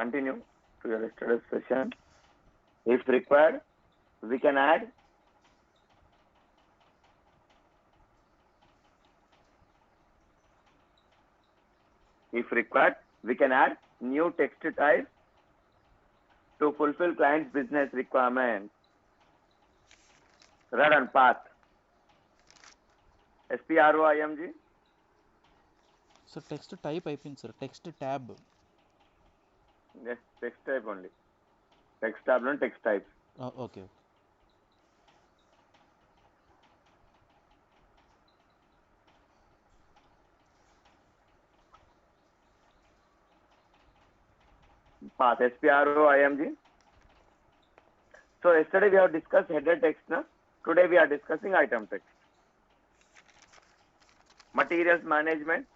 continue to your yesterday's session. If required, we can add. If required, we can add new text types to fulfill client's business requirements. Run and path. SPROIMG. So text type అయిపోయింది sir. Text tab. Yes, text type only. Text tab and text types. Okay. Path SPROIMG. So yesterday we have discussed header text. Na? Today we are discussing item text. Materials management.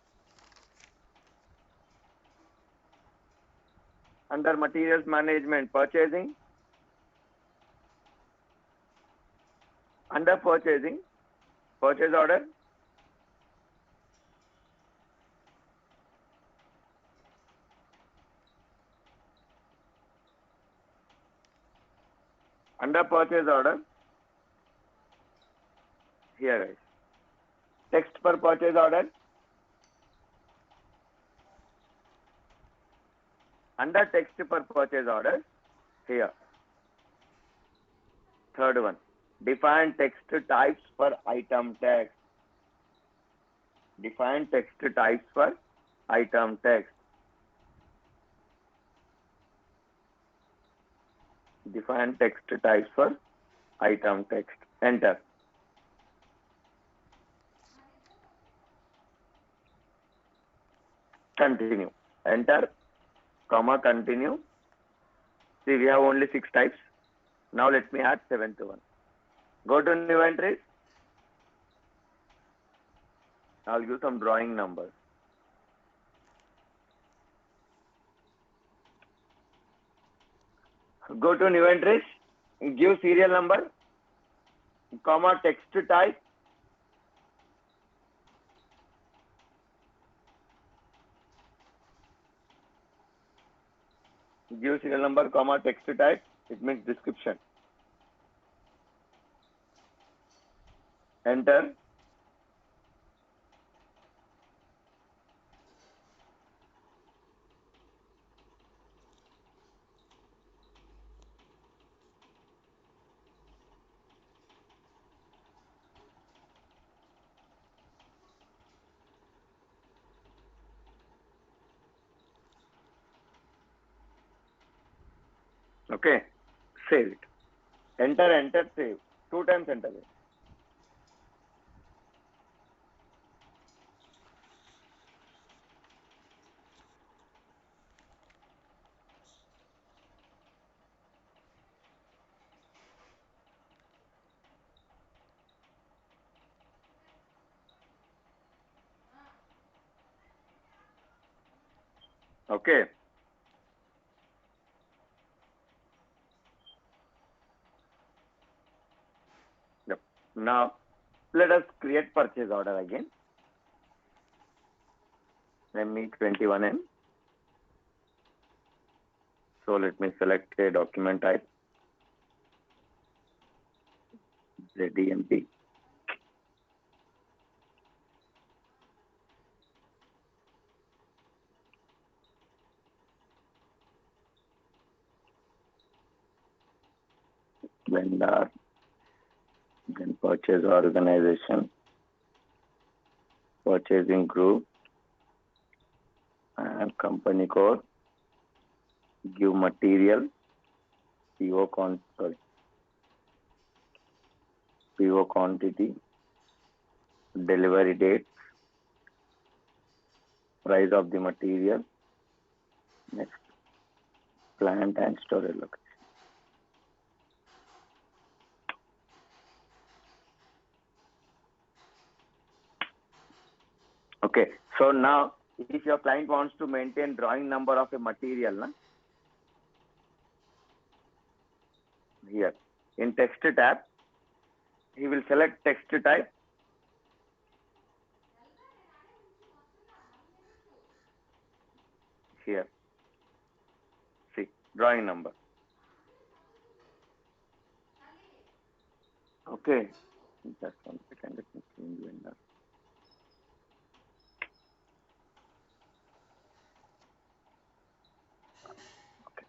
Under materials management, purchasing. Under purchasing, purchase order. Under purchase order, here guys, text per purchase order. Under text per purchase order, here. Third one, define text types for item text. Define text types for item text. Define text types for item text. Enter. Continue. Enter, comma, continue. See, we have only 6 types. Now let me add 7th one. Go to new entries. I'll give some drawing numbers. Go to new entries. Give serial number, comma, text type. Give serial number, comma, text type. It means description. Enter. Okay. Save it. Enter, enter, save. 2 times enter it. Okay. Yep. Now let us create purchase order again. ME21M. So let me select a document type. ZDMP. Vendor. Then purchase organization. Purchasing group. And company code. Give material. PO quantity. Delivery date. Price of the material. Next, plant and storage location. Okay, so now if your client wants to maintain drawing number of a material, na, here in text tab, he will select text type. Here drawing number. Okay. Just 1 second. Let me change vendor. Okay.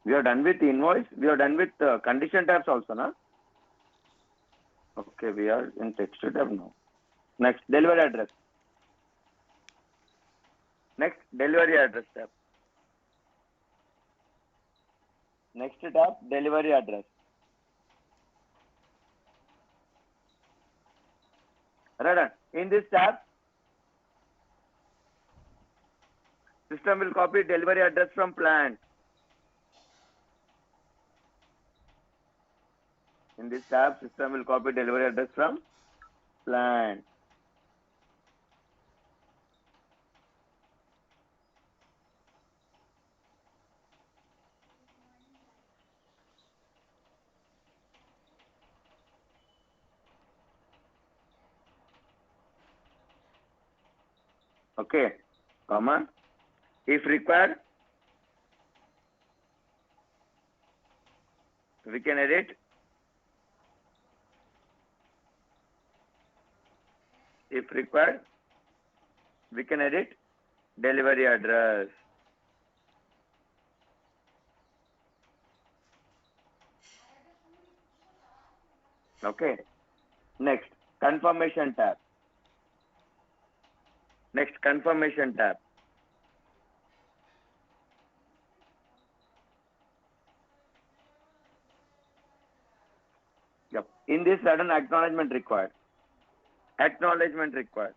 We are done with invoice. We are done with condition tabs also, na? Okay, we are in text tab now. Next, delivery address. Next, delivery address tab. Next tab, delivery address. Right. In this tab, system will copy delivery address from plant. In this tab, system will copy delivery address from plant. Okay, comma. If required, we can edit. If required, we can edit delivery address. Okay. Next, confirmation tab. Next, confirmation tab. Yep. In this, sudden acknowledgement required. Acknowledgement required.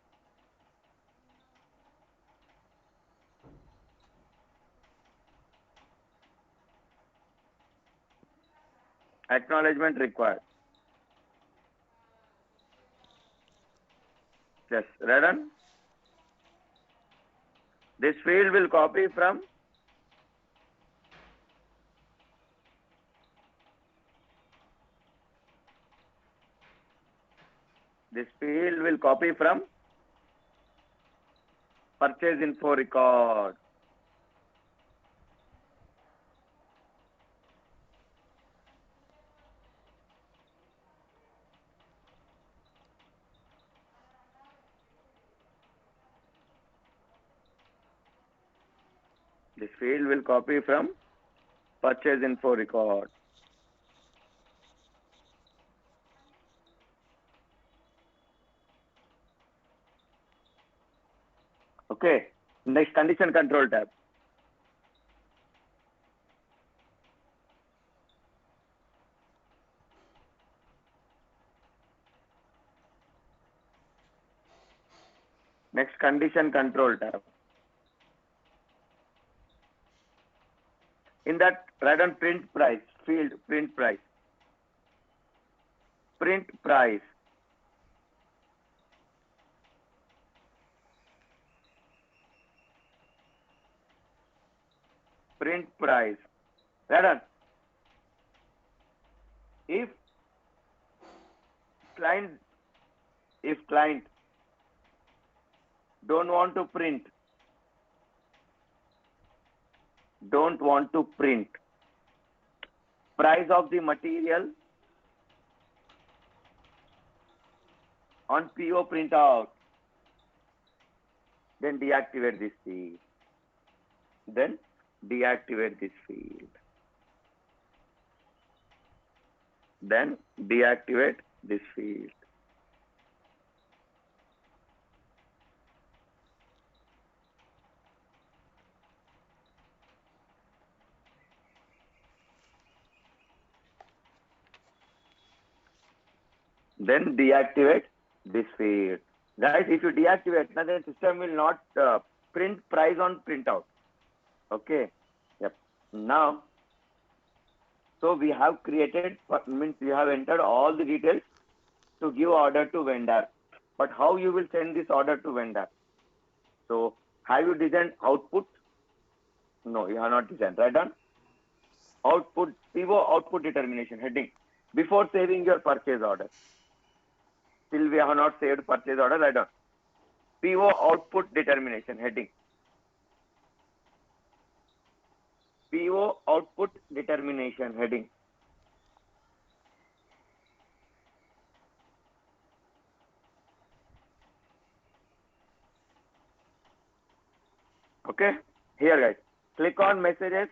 Acknowledgement required. Yes, Radhan. This field will copy from purchase info record. This field will copy from purchase info record. Okay. Next, condition control tab. Next, condition control tab. In that, write on print price field, print price. Print price. Print price. Write on. If client don't want to print price of the material on PO printout, then deactivate this field. Then deactivate this field. Then deactivate this field. Then deactivate this field. Guys, if you deactivate, then the system will not print price on printout. Okay. Yep. Now, so we have created, means we have entered all the details to give order to vendor. But how you will send this order to vendor? So have you designed output? No, you have not designed. Right on? Output, PO output determination heading before saving your purchase order. Still we have not saved purchase order. Write down PO output determination heading. PO output determination heading. Okay, here guys, click on messages.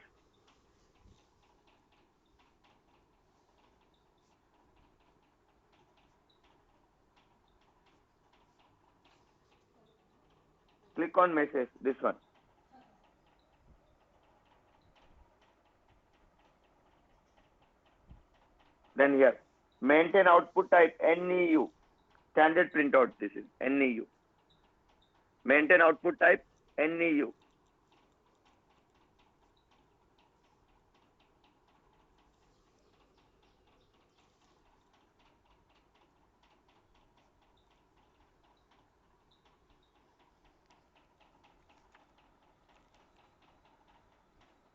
Click on message, this one. Then here, maintain output type NEU, standard printout. This is NEU. Maintain output type NEU.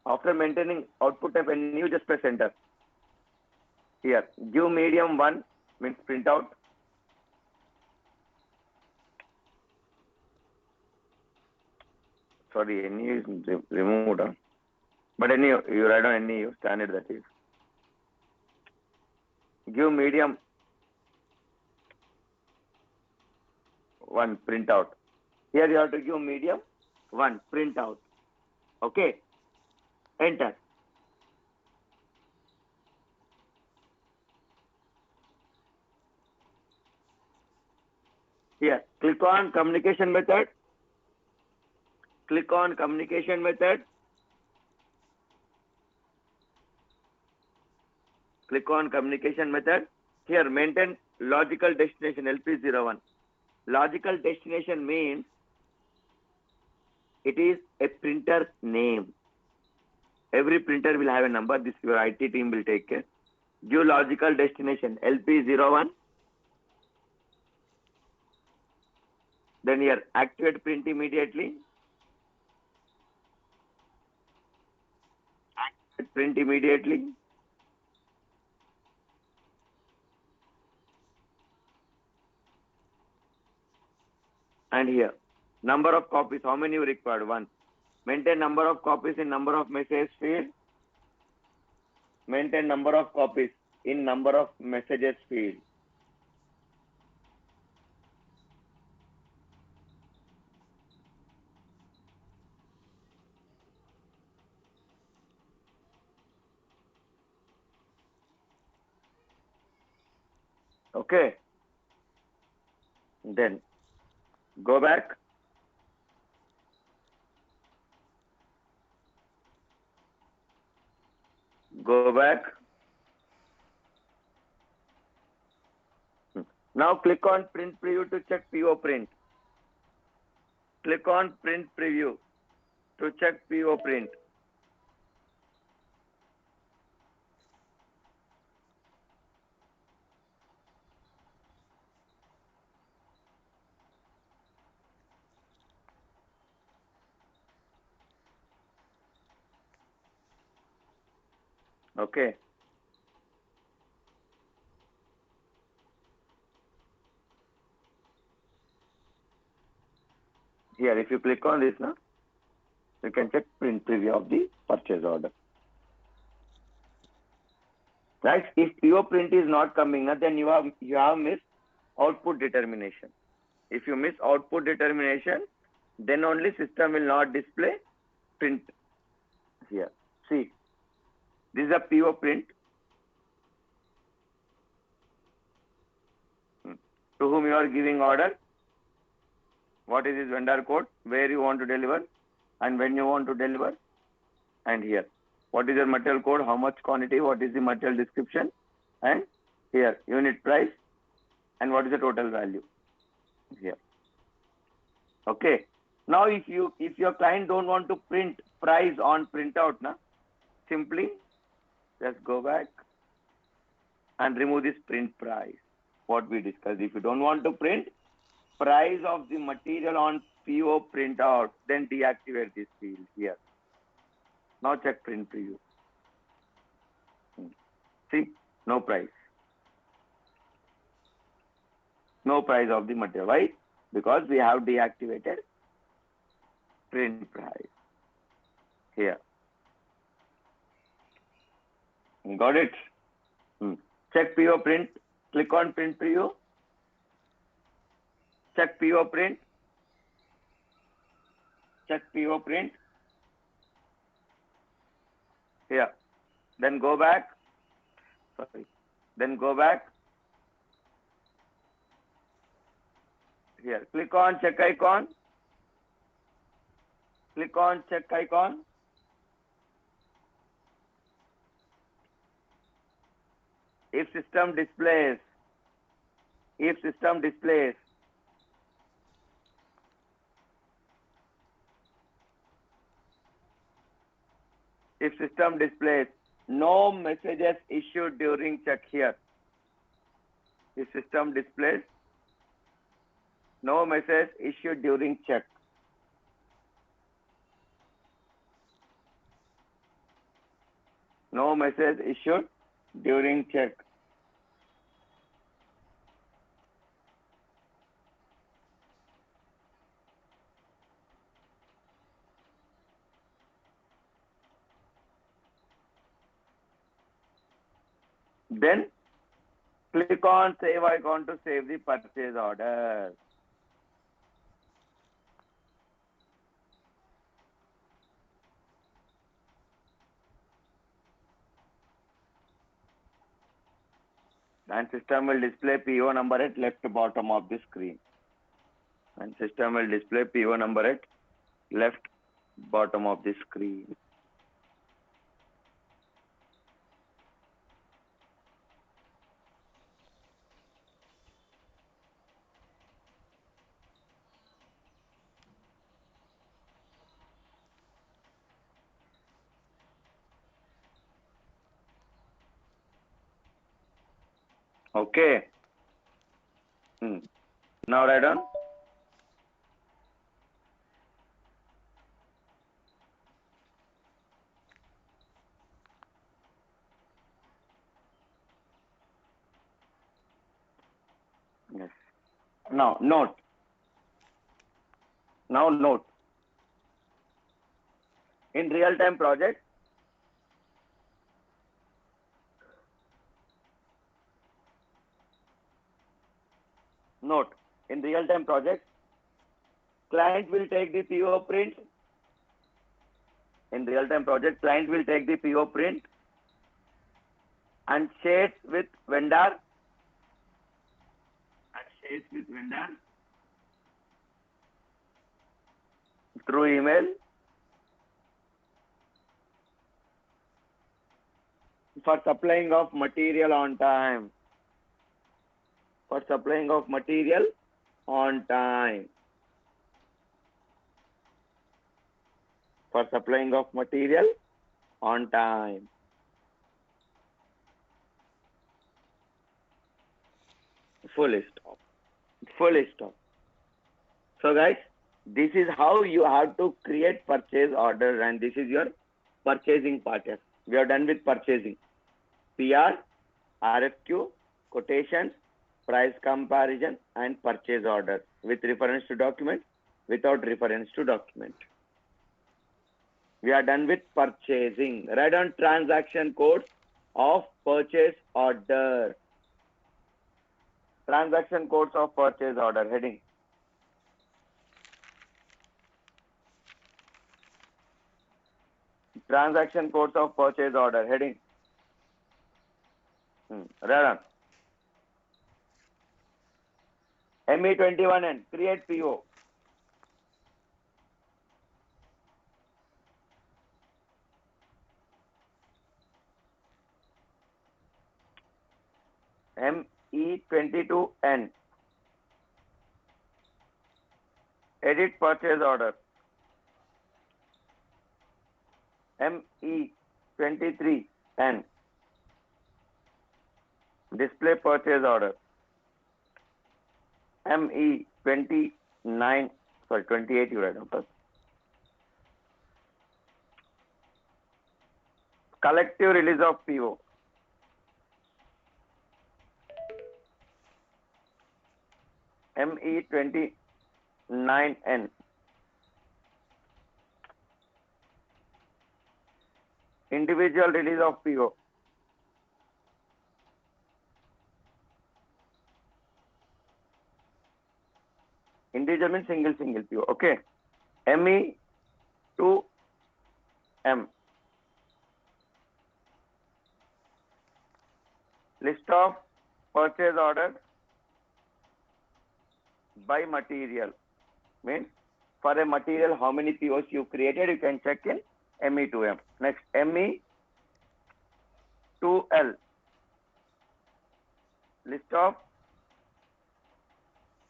After maintaining output type NEU, just press enter. Here, give medium 1 means printout. Sorry, NEU is removed. But NEU, you write on NEU, standard that is. Give medium 1 printout. Here you have to give medium 1 printout. Okay. Enter. Here, click on communication method. Click on communication method. Click on communication method. Here, maintain logical destination LP01. Logical destination means it is a printer name. Every printer will have a number. This your IT team will take care. Give logical destination LP01. Then here, activate print immediately. Activate print immediately. And here, number of copies, how many you required? 1. Maintain number of copies in number of messages field. Maintain number of copies in number of messages field. Okay. Then go back. Go back. Now click on print preview to check PO print. Click on print preview to check PO print. Okay. Here, if you click on this now, you can check print preview of the purchase order. Right? If PO print is not coming, then you have missed output determination. If you miss output determination, then only system will not display print. Here, see, this is a PO print. To whom you are giving order, what is his vendor code, where you want to deliver, and when you want to deliver, and here, what is your material code, how much quantity, what is the material description, and here, unit price, and what is the total value here. Okay. Now, if your client don't want to print price on printout, simply just go back and remove this print price. What we discussed. If you don't want to print price of the material on PO printout, then deactivate this field here. Now check print preview. See, no price. No price of the material. Why? Because we have deactivated print price here. Got it? Check PO print. Click on print preview. Check PO print. Check PO print. Here. Then go back. Sorry. Then go back. Here. Click on check icon. Click on check icon. If system displays. If system displays. If system displays no messages issued during check here. If system displays no message issued during check. No message issued during check. Then click on save icon to save the purchase order. And system will display PO number at left bottom of the screen. And system will display PO number at left bottom of the screen. Okay. Now write down. Yes. Now note. Now note. In real-time project, note. In real-time project, client will take the PO print. In real-time project, client will take the PO print and share it with vendor. Through email for supplying of material on time. For supplying of material on time. For supplying of material on time. Full stop. Full stop. So guys, this is how you have to create purchase order, and this is your purchasing part. We are done with purchasing. PR, RFQ, quotations, price comparison, and purchase order with reference to document, without reference to document. We are done with purchasing. Write down transaction codes of purchase order. Transaction codes of purchase order heading. Transaction codes of purchase order heading. Write down. ME21N, create PO. ME22N, edit purchase order. ME23N, display purchase order. ME29, sorry, 28 you write down first. Collective release of PO. ME29N. Individual release of PO. Individual means single PO. Okay. ME2M. List of purchase orders by material. Means for a material, how many POs you created, you can check in ME2M. Next, ME2L. List of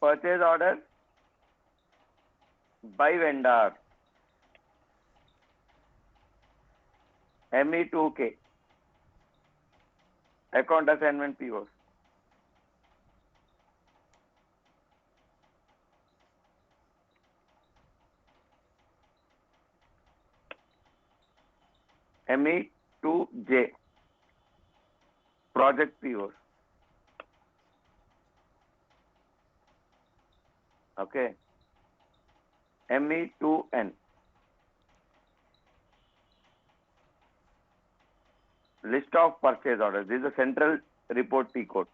purchase orders by vendor. ME2K. Account assignment POs. ME2J. Project POs. Okay. ME2N. List of purchase orders. This is a central report P code.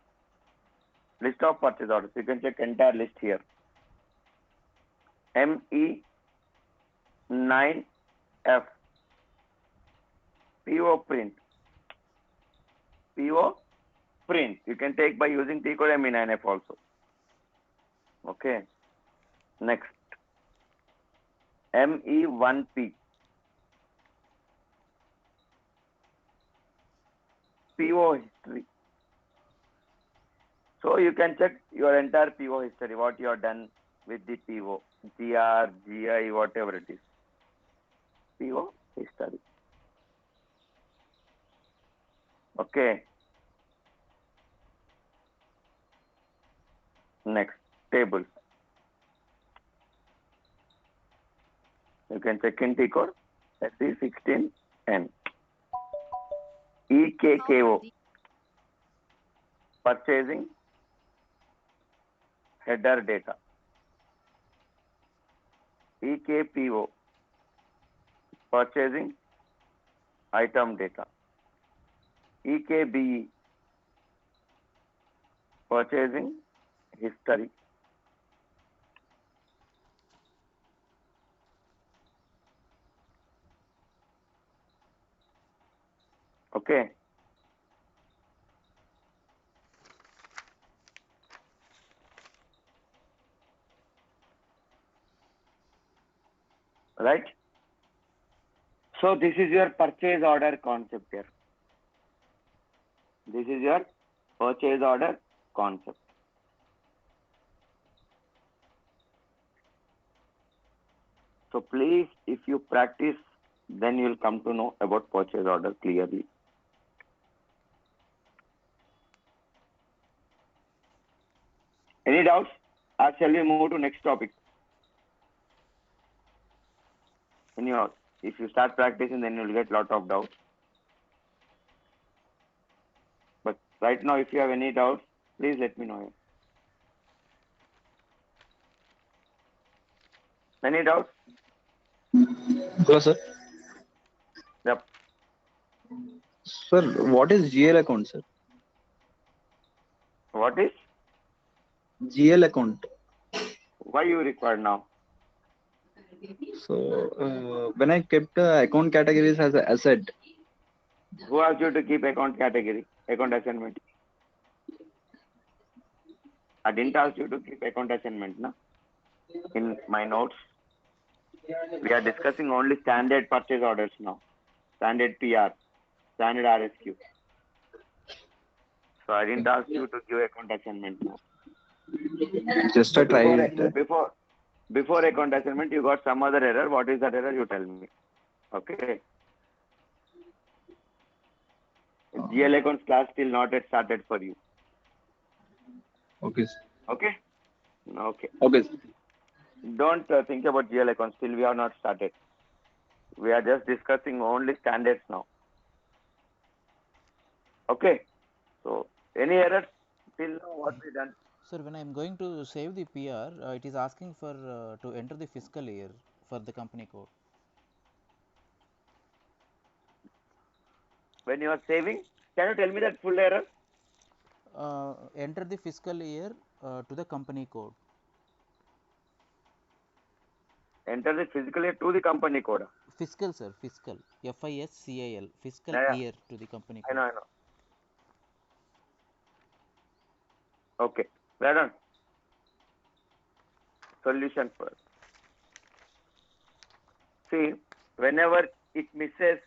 List of purchase orders. You can check entire list here. ME9F. PO print. PO print. You can take by using P code ME9F also. Okay. Next. ME1P. PO history. So you can check your entire PO history, what you have done with the PO, GR, GI, whatever it is. PO history. Okay. Next, tables. You can check in T code, SE16N. EKKO. Purchasing header data. EKPO. Purchasing item data. EKBE. Purchasing history. Okay. Right? So this is your purchase order concept here. This is your purchase order concept. So please, if you practice, then you will come to know about purchase order clearly. Any doubts? Or shall we move to next topic? If you start practicing, then you will get lot of doubts. But right now, if you have any doubts, please let me know. Any doubts? Hello, sir. Yep. Sir, what is GL account, sir? What is? GL account. Why you require now? So, when I kept account categories as an asset. Who asked you to keep account category, account assignment? I didn't ask you to keep account assignment, no? In my notes, we are discussing only standard purchase orders now. Standard PR, standard RSQ. So I didn't ask you to give account assignment now. Just a try. Before account assignment, you got some other error. What is that error? You tell me. Okay. GL accounts class still not yet started for you. Okay. Okay. Okay. Okay. Don't think about GL accounts. Still we have not started. We are just discussing only standards now. Okay. So any errors till now what we done? Sir, when I'm going to save the PR, it is asking for to enter the fiscal year for the company code. When you are saving, can you tell me that full error? Enter the fiscal year to the company code. Enter the physical year to the company code. Fiscal, sir, fiscal. FISCAL, fiscal Yeah, year to the company I code. know, I know. Okay, right on. Solution first. See, whenever it misses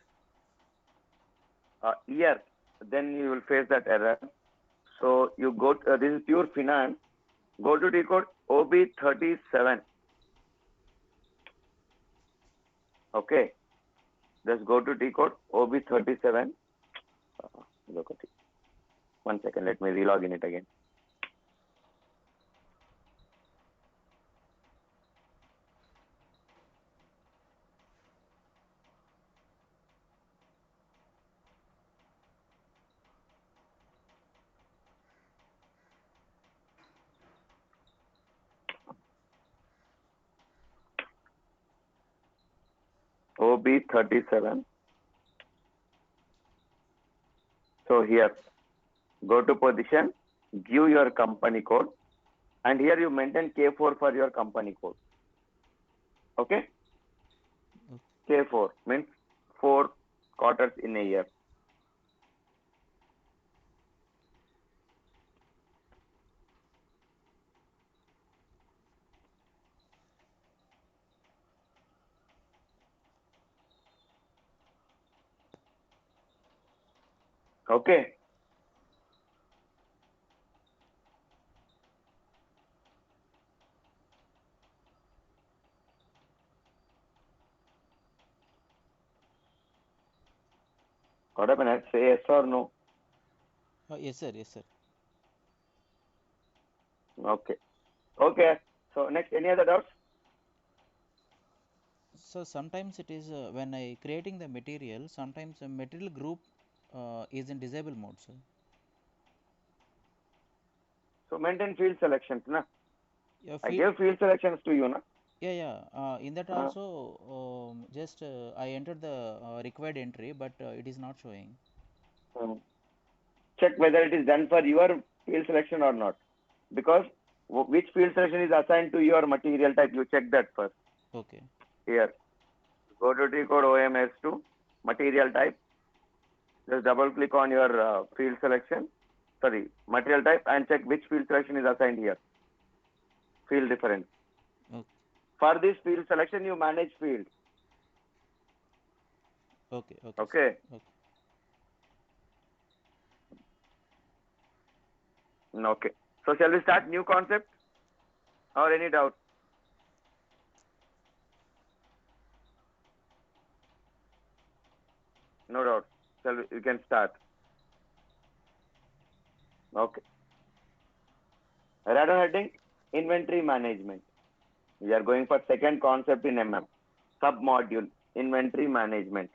a year, then you will face that error. So you go to, this is pure finance. Go to decode OB37. Okay, just go to decode OB37. Look at it. 1 second, let me relog in it again. OB37. So here, go to position, give your company code, and here you maintain K4 for your company code. Okay? K4 means 4 quarters in a year. Okay? What happened? Say yes or no. Yes, sir, yes, sir. Okay. Okay. So next, any other doubts? So sometimes it is when I creating the material, sometimes a material group is in disable mode, sir. So maintain field selections, na? Yeah, I gave field selections to you, na? yeah. In that also, just I entered the required entry, but it is not showing. Check whether it is done for your field selection or not. Because which field selection is assigned to your material type, you check that first. Okay. Here, go to decode OMS2, material type. Just double click on your field selection, sorry, material type, and check which field selection is assigned here. Field difference. Okay. For this field selection, you manage field. Okay. Okay. Okay. Okay. So shall we start new concept or any doubt? No doubt. We can start. Okay. Radar heading, inventory management. We are going for second concept in MM. Sub-module, inventory management.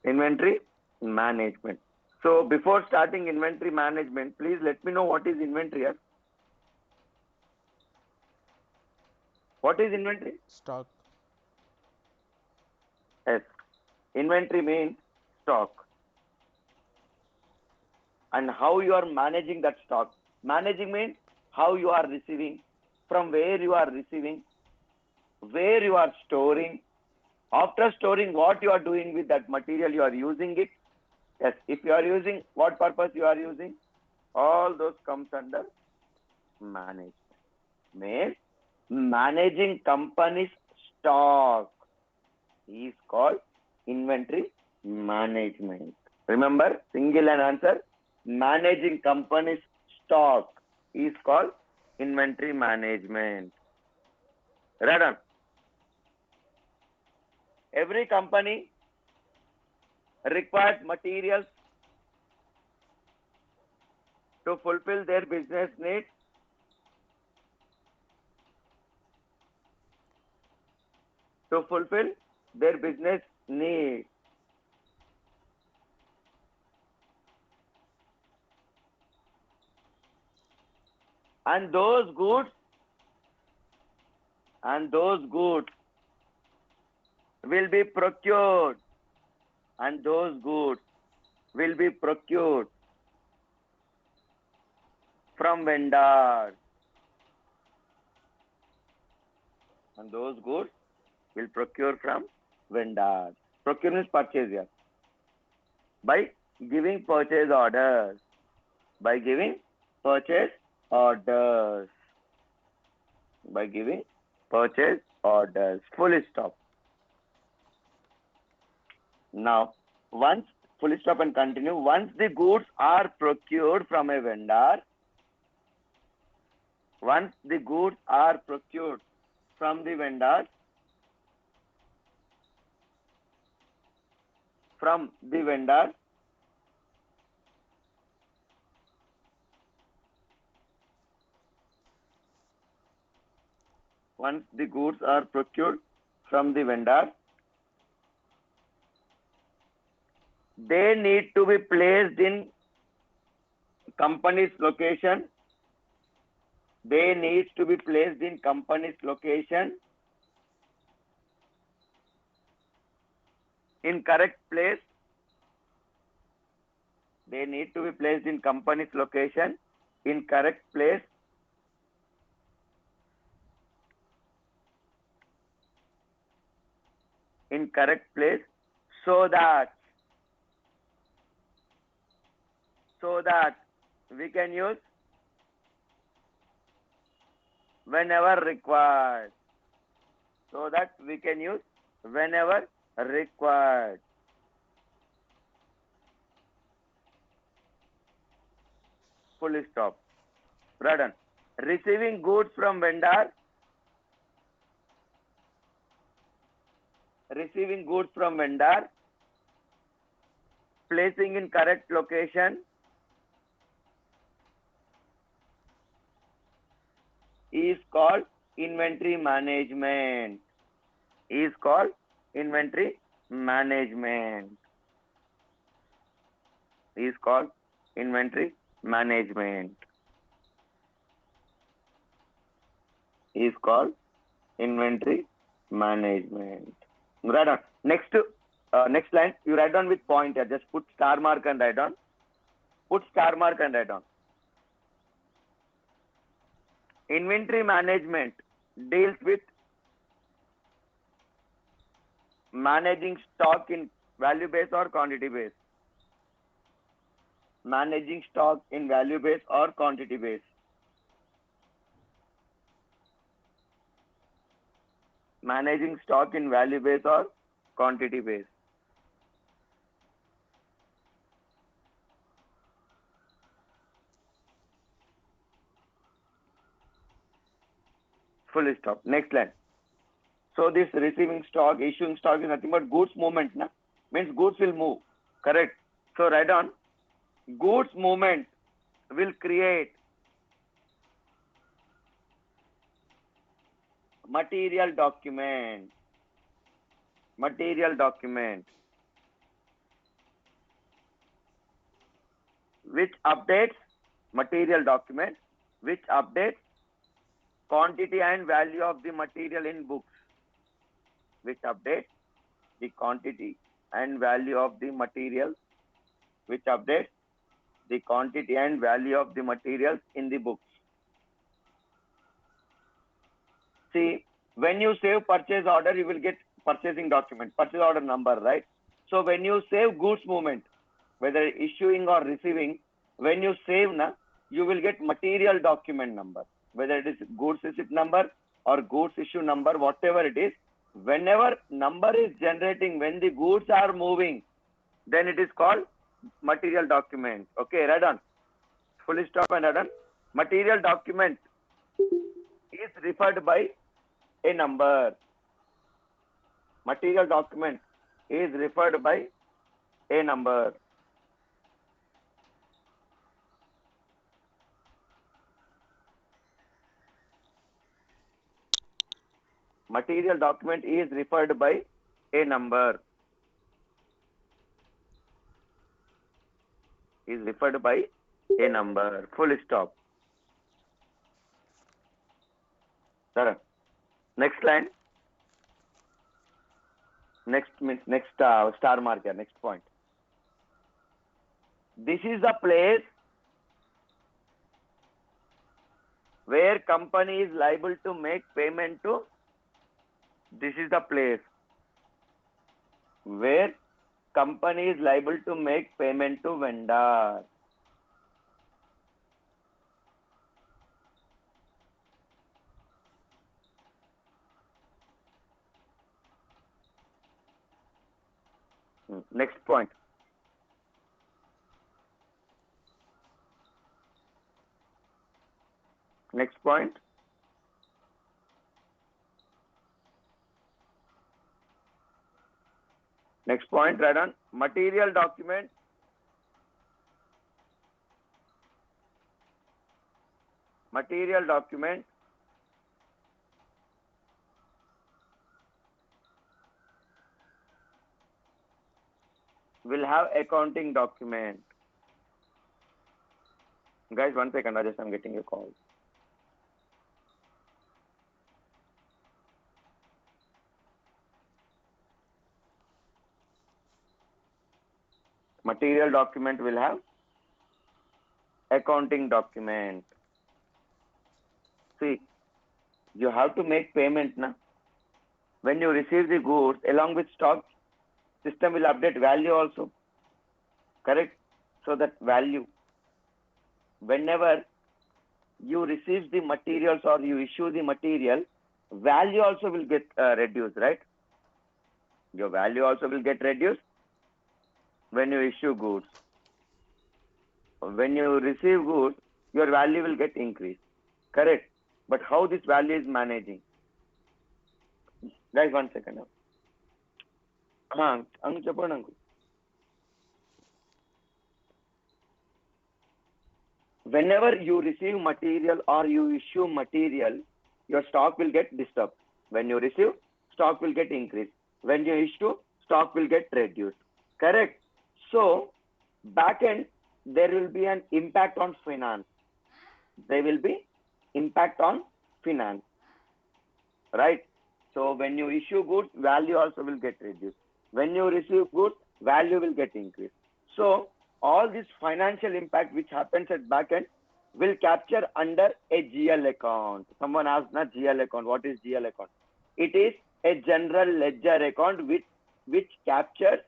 Inventory management. So before starting inventory management, please let me know what is inventory. Yes? What is inventory? Stock. Yes. Inventory means stock. And how you are managing that stock. Managing means how you are receiving, from where you are receiving, where you are storing. After storing, what you are doing with that material, you are using it. Yes, if you are using, what purpose you are using? All those comes under management. Means managing company's stock is called inventory management. Remember, single and answer. Managing company's stock is called inventory management. Right on. Every company requires materials to fulfill their business needs. To fulfill their business needs. And those goods will be procured. And those goods will be procured from vendors. And those goods will procure from vendors. Procure means purchase here. By giving purchase orders. By giving purchase orders. By giving purchase orders. Full stop. Now, once full stop and continue. Once the goods are procured from a vendor, once the goods are procured from the vendors, once the goods are procured from the vendor, they need to be placed in company's location. They need to be placed in company's location in correct place. They need to be placed in company's location in correct place. In correct place, so that we can use whenever required. So that we can use whenever required. Full stop. Right on. Receiving goods from vendor. Receiving goods from vendor. Placing in correct location. Is called inventory management. Is called inventory management. Is called inventory management. Is called inventory management. Right on. Next line, you write down with point here. Just put star mark and write down. Put star mark and write down. Inventory management deals with managing stock in value base or quantity base. Managing stock in value base or quantity base. Managing stock in value base or quantity base. Full stop. Next line. So this receiving stock, issuing stock is nothing but goods movement, na? Means goods will move. Correct. So write down, goods movement will create material document. Material document. Which updates material document, which updates quantity and value of the material in books. Which updates the quantity and value of the material. Which updates the quantity and value of the materials in the books. See, when you save purchase order, you will get purchasing document, purchase order number, right? So when you save goods movement, whether issuing or receiving, when you save, you will get material document number, whether it is goods receipt number or goods issue number, whatever it is. Whenever number is generating, when the goods are moving, then it is called material document. Okay, write on. Full stop and write on. Material document is referred by a number. Material document is referred by a number. material document is referred by a number. Is referred by a number. Full stop. Sir, next line. Next means next star marker. Next point. This is the place where company is liable to make payment to. This is the place where company is liable to make payment to vendor. Next point. Next point. Next point, right on. Material document. Material document will have accounting document. Guys, 1 second, Rajesh, I'm getting a call. Material document will have accounting document. See, you have to make payment now. When you receive the goods along with stock, system will update value also. Correct? So that value, whenever you receive the materials or you issue the material, value also will get reduced, right? Your value also will get reduced when you issue goods. When you receive goods, your value will get increased. Correct? But how this value is managing? Guys, 1 second. Whenever you receive material or you issue material, your stock will get disturbed. When you receive, stock will get increased. When you issue, stock will get reduced. Correct? So, back end, there will be an impact on finance. There will be impact on finance. Right? So, when you issue goods, value also will get reduced. When you receive goods, value will get increased. So, all this financial impact which happens at back end will capture under a GL account. Someone asked, na GL account, what is GL account? It is a general ledger account which captures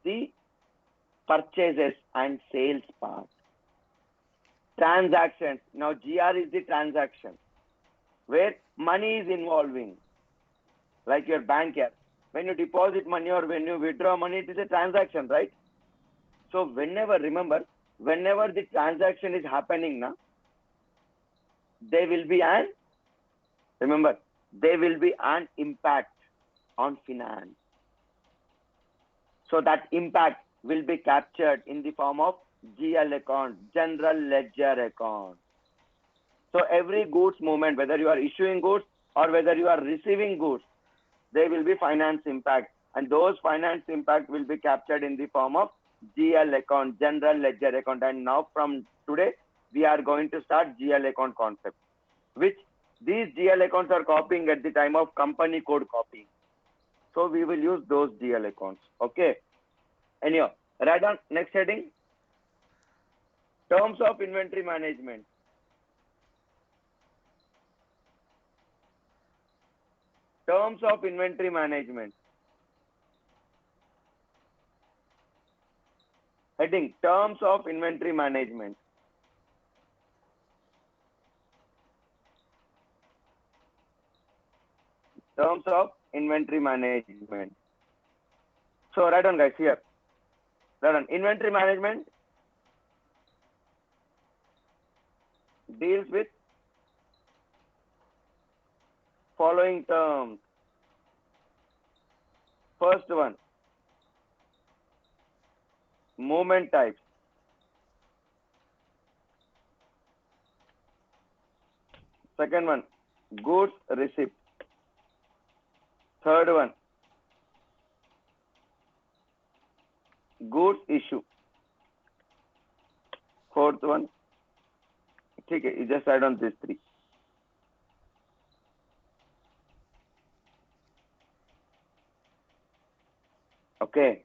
the purchases and sales part. Transactions. Now, GR is the transaction where money is involving, like your bank here. When you deposit money or when you withdraw money, it is a transaction, right? So whenever the transaction is happening now, there will be an impact on finance. So that impact will be captured in the form of GL account, general ledger account. So every goods movement, whether you are issuing goods or whether you are receiving goods, there will be finance impact, and those finance impact will be captured in the form of GL account, general ledger account. And now from today, we are going to start GL account concept, which these GL accounts are copying at the time of company code copying. So we will use those GL accounts. Okay. Anyhow, right on next heading. Terms of inventory management. Terms of inventory management. Heading, terms of inventory management. Terms of inventory management. So write on guys here. Write on. Inventory management deals with following terms. First one, movement types. Second one, goods receipt. Third one, goods issue. Fourth one, okay, you just add on these three. Okay.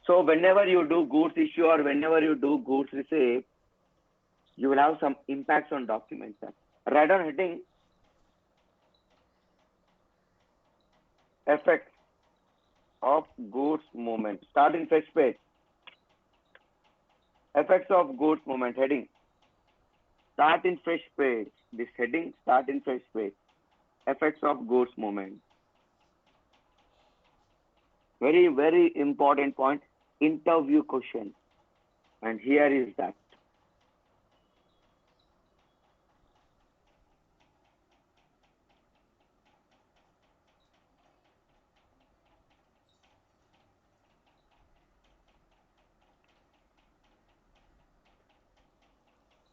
So whenever you do goods issue or whenever you do goods receipt, you will have some impacts on documents. Write on heading effects of goods movement. Start in fresh page. Effects of goods movement heading. Start in fresh page. This heading, start in fresh page. Effects of goods movement. Very, very important point. Interview question. And here is that.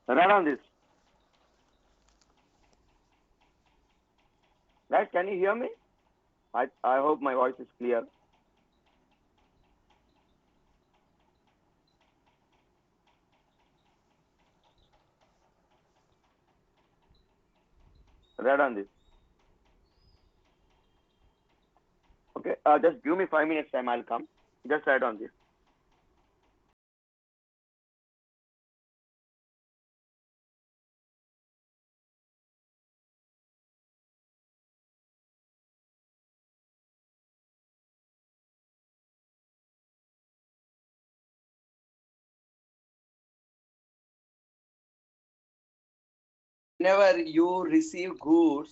Write on this. Right? Can you hear me? I hope my voice is clear. Write on this. Okay, just give me 5 minutes time, I'll come. Just write on this. Whenever you receive goods,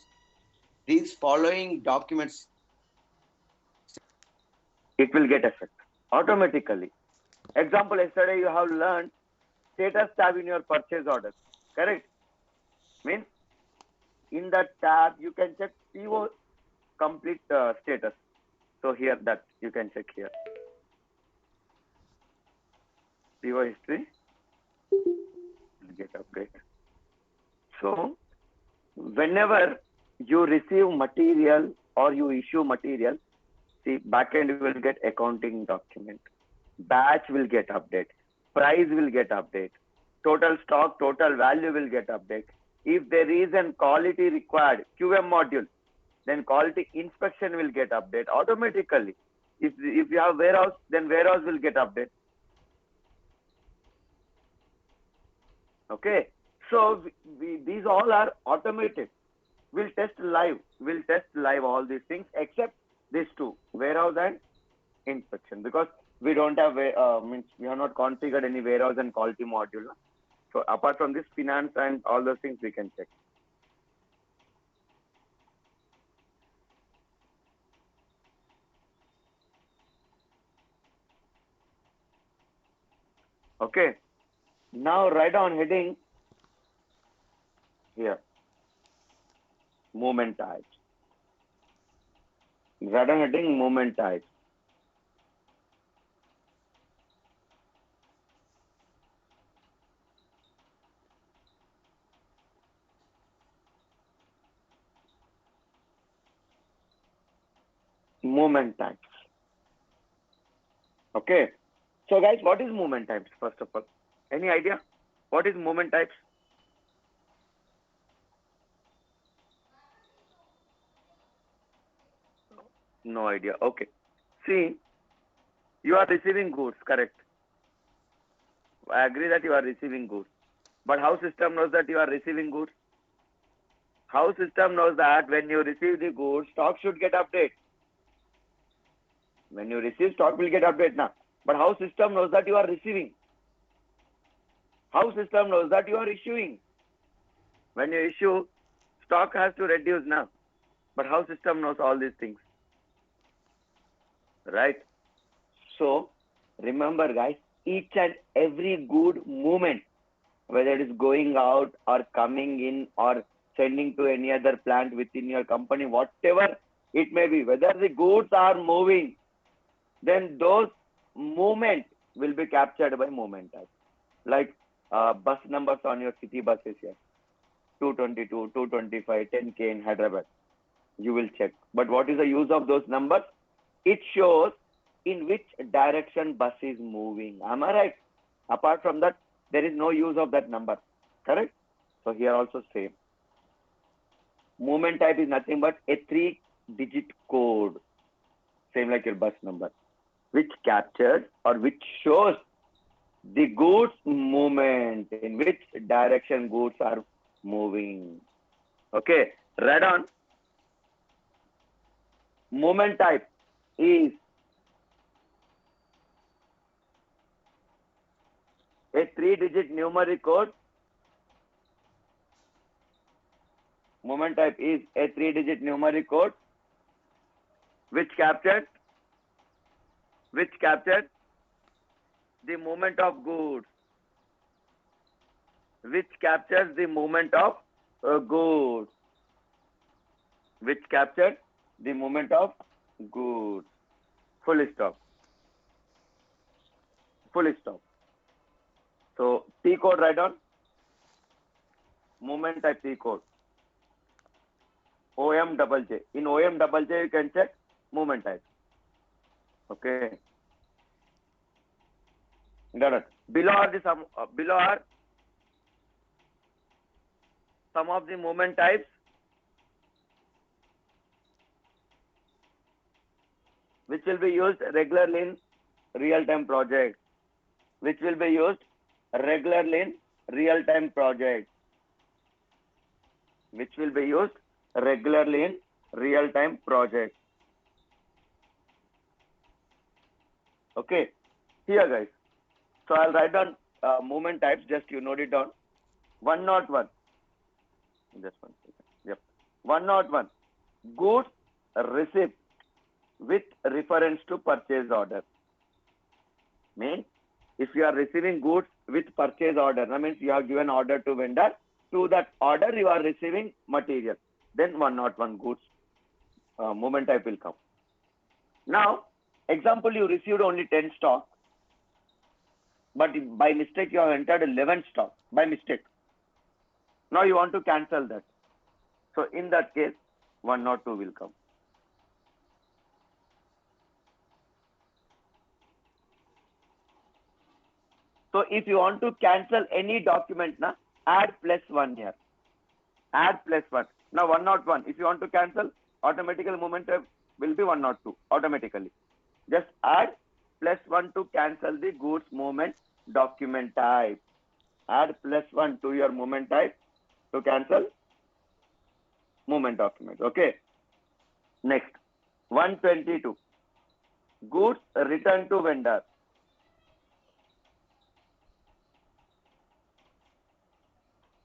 these following documents, it will get effect automatically. Example, yesterday you have learned status tab in your purchase order, correct? Means in that tab you can check PO complete status. So here that you can check here. PO history will get update. So whenever you receive material or you issue material, see backend will get accounting document, batch will get update, price will get update, total stock, total value will get update. If there is an quality required QM module, then quality inspection will get update automatically. If you have warehouse, then warehouse will get update. Okay, so these all are automated. We'll test live all these things except these two, warehouse and inspection, because we don't have means we have not configured any warehouse and quality module. So apart from this, finance and all those things we can check. Okay, now write down heading here, movement types. Write down heading movement types. Movement types. Okay, so guys, what is movement types first of all? Any idea? What is movement types? No idea. Okay. See, you are receiving goods, correct? I agree that you are receiving goods. But how system knows that you are receiving goods? How system knows that when you receive the goods, stock should get update? When you receive, stock will get update now. But how system knows that you are receiving? How system knows that you are issuing? When you issue, stock has to reduce now. But how system knows all these things? Right? So, remember guys, each and every good movement, whether it is going out or coming in or sending to any other plant within your company, whatever it may be, whether the goods are moving, then those movement will be captured by movement type. Like bus numbers on your city buses here. 222, 225, 10K in Hyderabad. You will check. But what is the use of those numbers? It shows in which direction bus is moving. Am I right? Apart from that, there is no use of that number. Correct? So here also same. Movement type is nothing but a 3-digit code, same like your bus number, which captures or which shows the goods movement, in which direction goods are moving. Okay, right on. Movement type is a 3-digit numeric code. Movement type is a 3-digit numeric code which captured the movement of goods, which captures the movement of goods, which captured the movement of goods. Full stop. Full stop. So T code, write down. Movement type T code. OMJJ. In OMJJ you can check movement type. Okay. Got it. Below are some of the movement types which will be used regularly in real-time projects. Which will be used regularly in real-time projects. Which will be used regularly in real-time projects. Okay. Here guys. So I'll write down movement types. Just you note it down. 101. Just 1 second. Yep. 101. Goods received with reference to purchase order. Means if you are receiving goods with purchase order, that means you have given order to vendor. To that order you are receiving material. Then 101 goods movement type will come. Now, example, you received only 10 stock, but by mistake you have entered 11 stock by mistake. Now you want to cancel that. So in that case, 102 will come. So if you want to cancel any document, add +1 here. Add +1. Now 101. If you want to cancel, automatically movement type will be 102 automatically. Just add +1 to cancel the goods movement document type. Add +1 to your movement type to cancel movement document. Okay. Next, 122. Goods returned to vendor.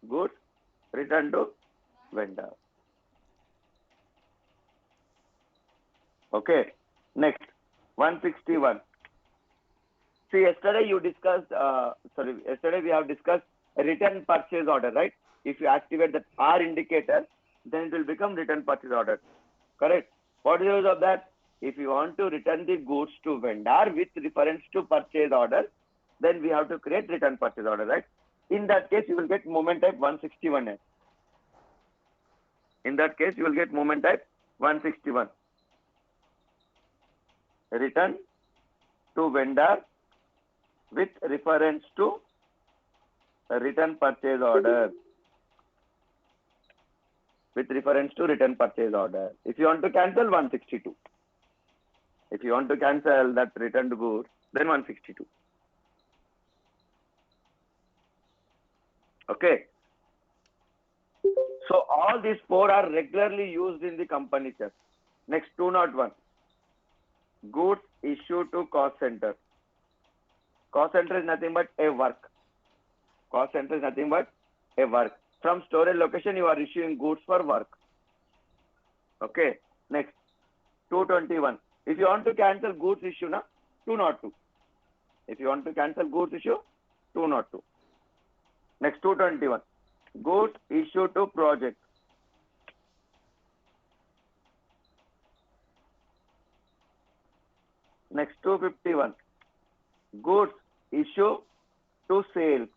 Goods returned to vendor. Okay. Next, 161. See, yesterday you discussed, yesterday we have discussed return purchase order, right? If you activate that R indicator, then it will become return purchase order. Correct? What is the use of that? If you want to return the goods to vendor with reference to purchase order, then we have to create return purchase order, right? In that case, you will get movement type 161. In that case, you will get movement type 161. Return to vendor with reference to return purchase order. With reference to return purchase order. If you want to cancel, 162. If you want to cancel that returned goods, then 162. Okay. So all these 4 are regularly used in the company chart. Next, 201. Goods issued to cost center. Cost center is nothing but a work. Cost center is nothing but a work. From storage location, you are issuing goods for work. Okay. Next, 221. If you want to cancel goods issue, 202. If you want to cancel goods issue, 202. Next, 221. Goods issued to project. Next, 251. Goods issue to sale.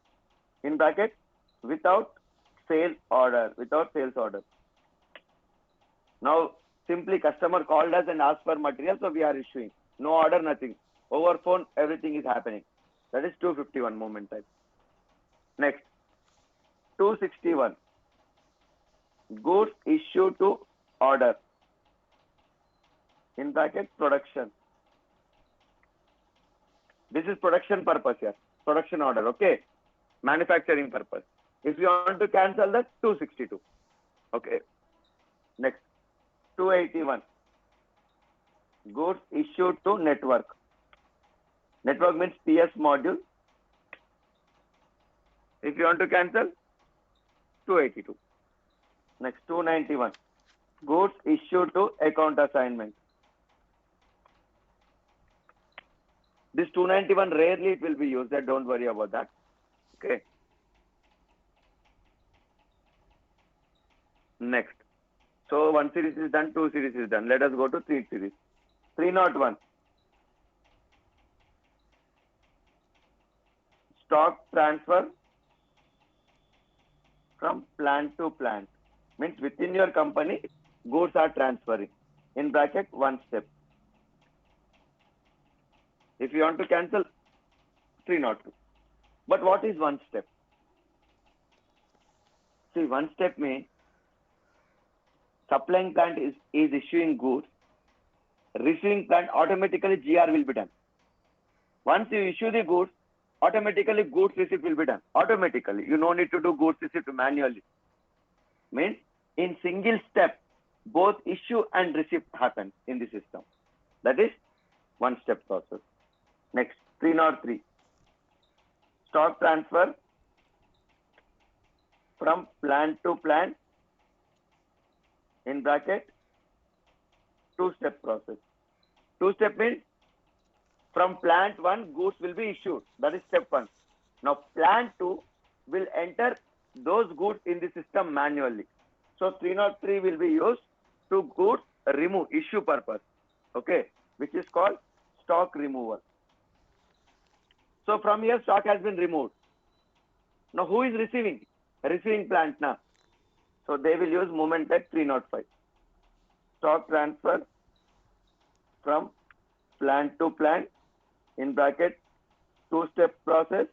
In bracket, without sales order, without sales order. Now, simply customer called us and asked for material, so we are issuing. No order, nothing. Over phone, everything is happening. That is 251 movement type. Next, 261. Goods issued to order. In bracket, production. This is production purpose here. Production order, okay? Manufacturing purpose. If you want to cancel that, 262. Okay. Next, 281. Goods issued to network. Network means PS module. If you want to cancel, 282. Next, 291. Goods issued to account assignment. This 291 rarely it will be used. Don't worry about that. Okay. Next. So 1 series is done, 2 series is done. Let us go to 3 series. 301. Stock transfer from plant to plant. Means within your company, goods are transferring. In bracket, 1 step. If you want to cancel, 302. But what is 1 step? See, 1 step means supplying plant is issuing goods. Receiving plant, automatically GR will be done. Once you issue the goods, automatically goods receipt will be done. Automatically. You no need to do goods receipt manually. Means in single step, both issue and receipt happen in the system. That is 1 step process. Next, 303. Stock transfer from plant to plant. In bracket, 2-step process. 2-step means from plant 1, goods will be issued. That is step 1. Now, plant 2 will enter those goods in the system manually. So, 303 will be used to goods remove, issue purpose. Okay, which is called stock removal. So, from here, stock has been removed. Now, who is receiving? Receiving plant now. So, they will use movement type 305. Stock transfer from plant to plant. In bracket, 2-step process.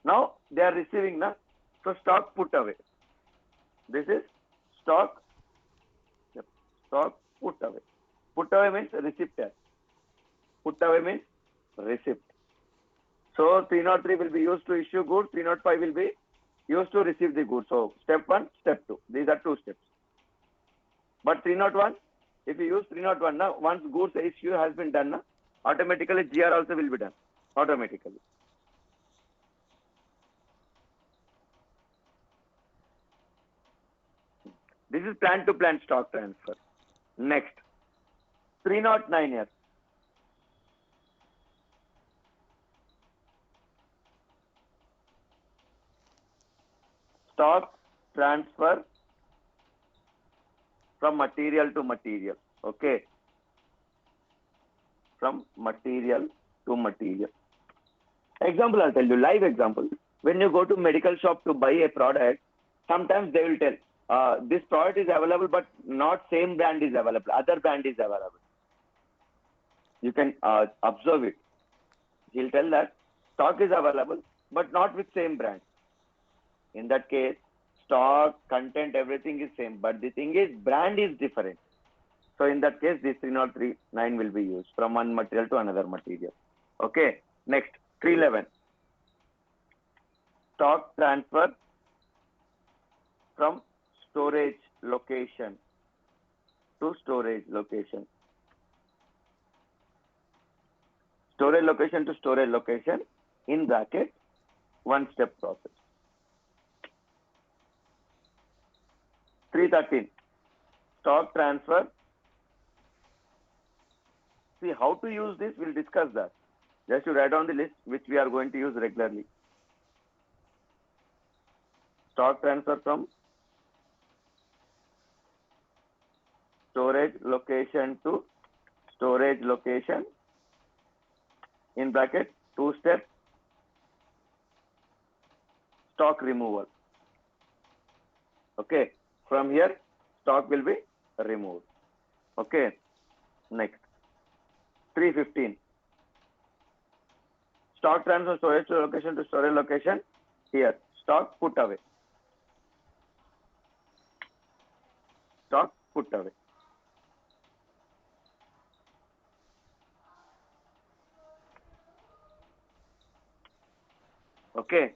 Now they are receiving now. So stock put away. This is stock. Yep. Stock put away. Put away means receipt. Put away means receipt. So 303 will be used to issue goods. 305 will be used to receive the goods. So step 1, step 2. These are 2 steps. But 301, if you use 301 now, once goods issue has been done now, automatically GR also will be done. Automatically. This is plant to plant stock transfer. Next, 309 here. Stock transfer from material to material. Okay. From material to material. Example, I'll tell you, live example. When you go to medical shop to buy a product, sometimes they will tell, this product is available, but not same brand is available. Other brand is available. You can observe it. He'll tell that stock is available, but not with same brand. In that case, stock, content, everything is same. But the thing is, brand is different. So in that case, this 303.9 will be used from one material to another material. Okay. Next, 311. Stock transfer from storage location to storage location. Storage location to storage location, in bracket, 1-step process. 313. Stock transfer. See how to use this, we'll discuss that. Just to write down the list which we are going to use regularly. Stock transfer from storage location to storage location, in bracket, 2-step stock removal. Okay. From here, stock will be removed. Okay. Next, 315. Stock transfer storage location to storage location. Here, stock put away. Stock put away. Okay.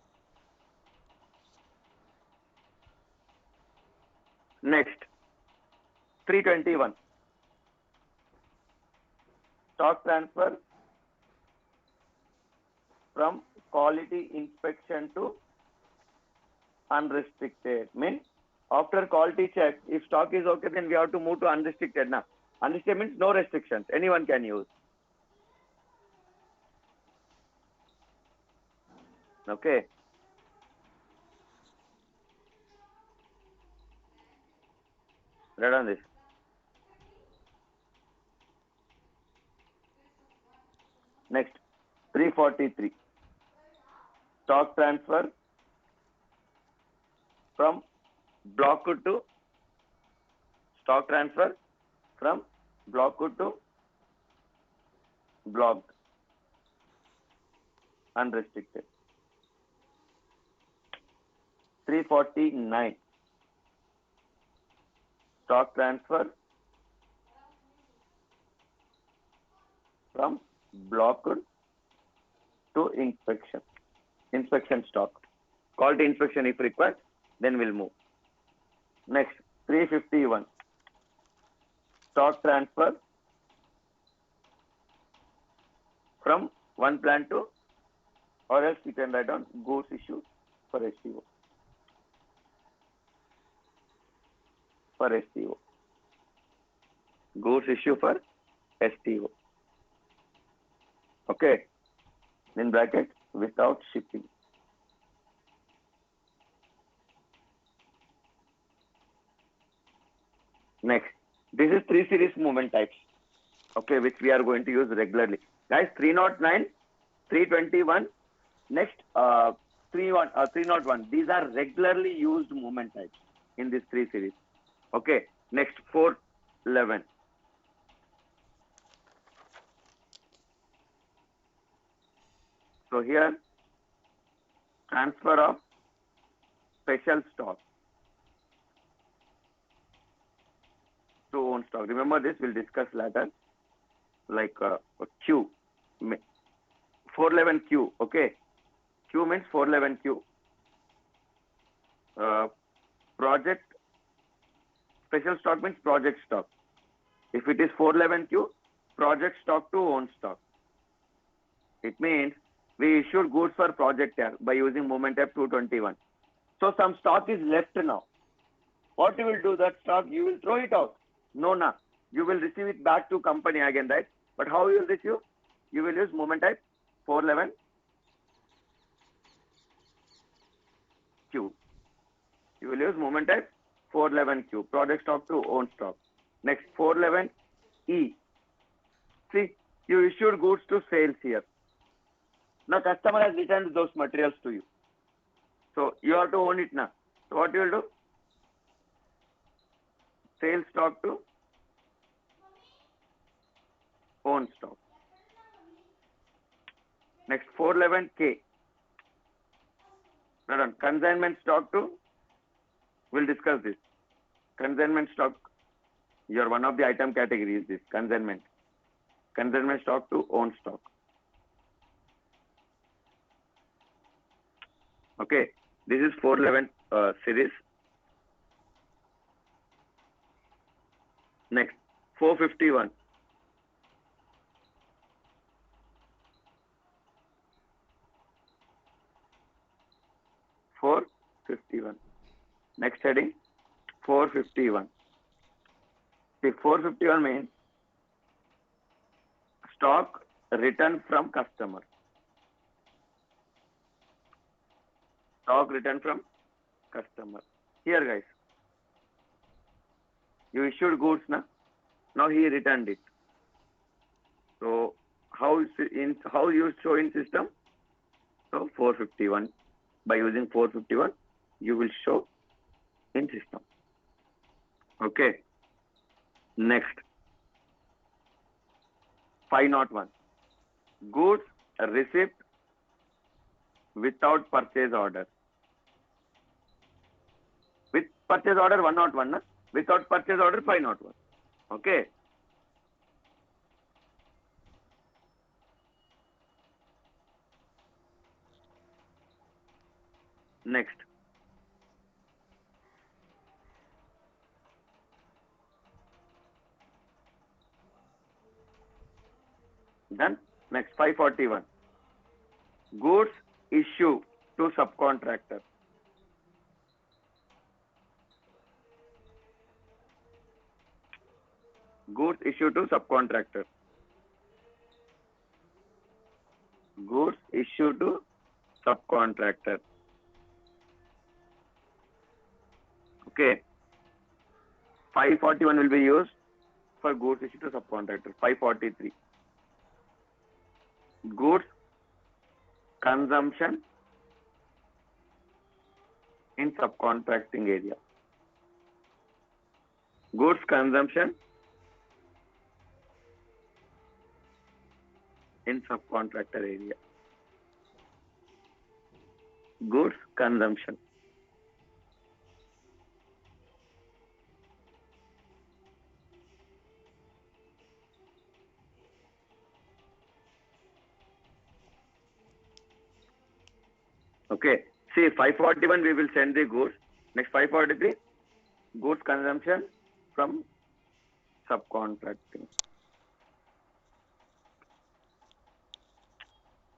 Next, 321. Stock transfer from quality inspection to unrestricted. Means after quality check, if stock is okay, then we have to move to unrestricted now. Unrestricted means no restrictions. Anyone can use. Okay. Read on this. Next, 343. Stock transfer from block to stock transfer from block to blocked, unrestricted. 349. Stock transfer from blocked to inspection. Inspection stock. Quality inspection if required, then we'll move. Next, 351. Stock transfer from one plant to, or else you can write down goods issue for STO. For STO. Goods issue for STO. Okay. In bracket, without shipping. Next, this is 3 series movement types. Okay, which we are going to use regularly. Guys, 309, 321, next 301. These are regularly used movement types in this 3 series. Okay, next 411. So here, transfer of special stock to own stock. Remember this, we'll discuss later. Like Q, 411Q, okay. Q means 411Q. Project, special stock means project stock. If it is 411Q, project stock to own stock. It means we issued goods for project here by using movement type 221. So some stock is left now. What you will do that stock? You will throw it out. No, no. You will receive it back to company again, right? But how you will receive? You will use movement type 411Q. You will use movement type 411Q. Project stock to own stock. Next, 411E. See, you issued goods to sales here. Now customer has returned those materials to you. So you have to own it now. So what you will do? Sales stock to own stock. Next, 411K. Now, consignment stock to, we'll discuss this. Consignment stock, your one of the item category is this, consignment. Consignment stock to own stock. Okay, this is 411 series. Next, 451. Next heading, 451. The 451 means stock return from customer. Stock return from customer. Here, guys, you issued goods now. Now he returned it. So how you show in system? So 451. By using 451, you will show in system. Okay. Next, 501. Goods received without purchase order. With purchase order 101, na? Without purchase order 501. Okay. Next. Done. Next, 541. Goods issue to subcontractor. Goods issue to subcontractor. Goods issue to subcontractor. Okay. 541 will be used for goods issue to subcontractor. 543. Goods consumption in subcontracting area. Goods consumption in subcontractor area. Goods consumption. Okay. See, 541 we will send the goods. Next 543, goods consumption from subcontracting.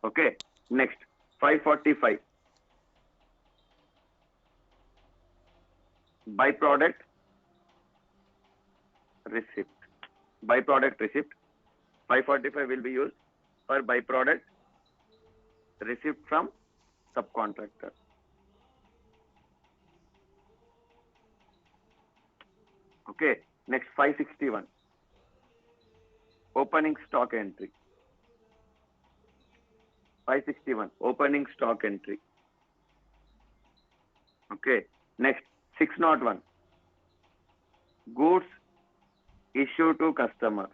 Okay. Next 545, byproduct receipt. Byproduct receipt. 545 will be used for byproduct receipt from subcontractor. Okay. Next 561, opening stock entry. 561, opening stock entry. Okay. Next 601, goods issue to customer.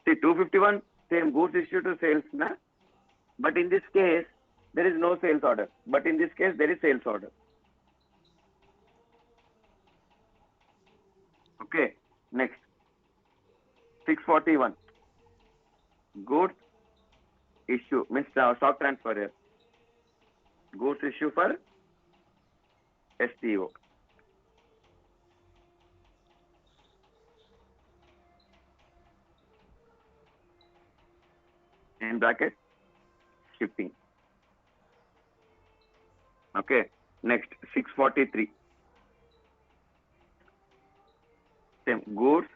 See, 251, same goods issue to sales, na? But in this case, there is no sales order. But in this case, there is sales order. Okay. Next, 641, goods issue, means stock transfer here. Goods issue for STO. In bracket, shipping. Okay. Next, 643. Same, goods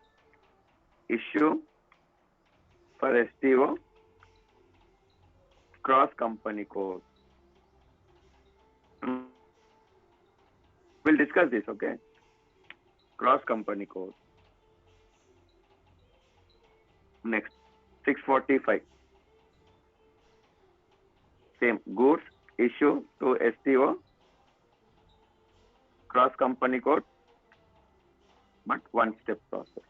issue for STO, cross company code. We'll discuss this, okay? Cross company code. Next, 645. Same, goods issue to STO, cross company code, but one step process.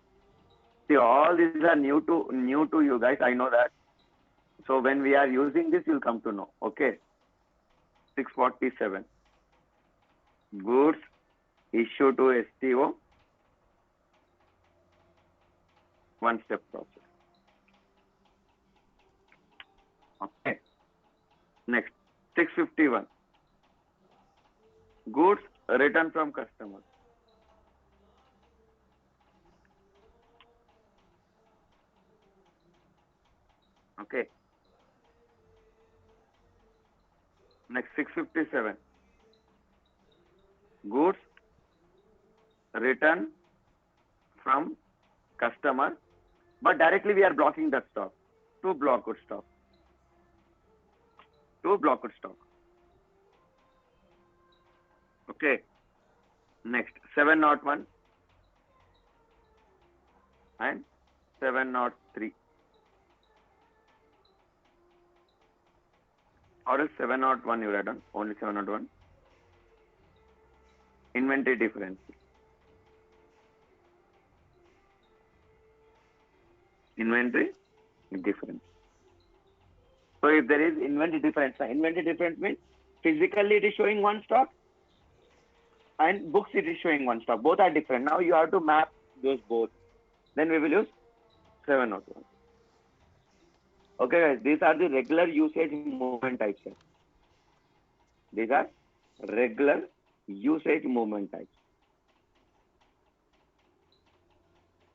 See, all these are new to you guys. I know that. So when we are using this, you'll come to know. Okay. 647. Goods issue to STO, one step process. Okay. Next, 651. Goods returned from customers. Okay. Next, 657. Goods returned from customer, but directly we are blocking that stock. To block good stock. To block good stock. Okay. Next, 701 and 703. Or else 701 you write down, only 701. Inventory difference. Inventory difference. So if there is inventory difference means physically it is showing one stock and books it is showing one stock. Both are different. Now you have to map those both. Then we will use 701. Okay, guys, these are the regular usage movement types. These are regular usage movement types.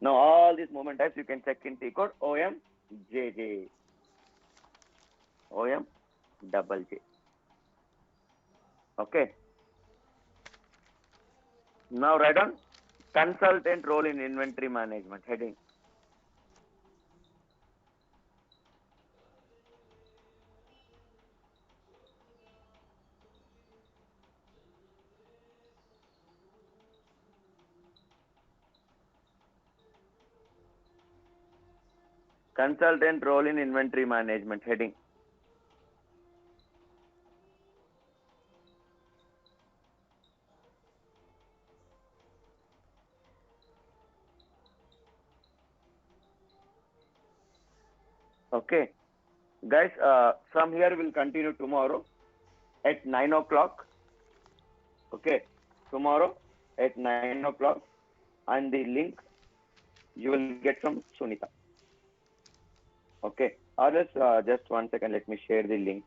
Now all these movement types you can check in T code OMJJ. OM double J. Okay. Now write on consultant role in inventory management heading. Consultant role in inventory management heading. Okay. Guys, from here we'll continue tomorrow at 9 o'clock. Okay. Tomorrow at 9 o'clock, and the link you will get from Sunita. Okay. Or just 1 second, let me share the link.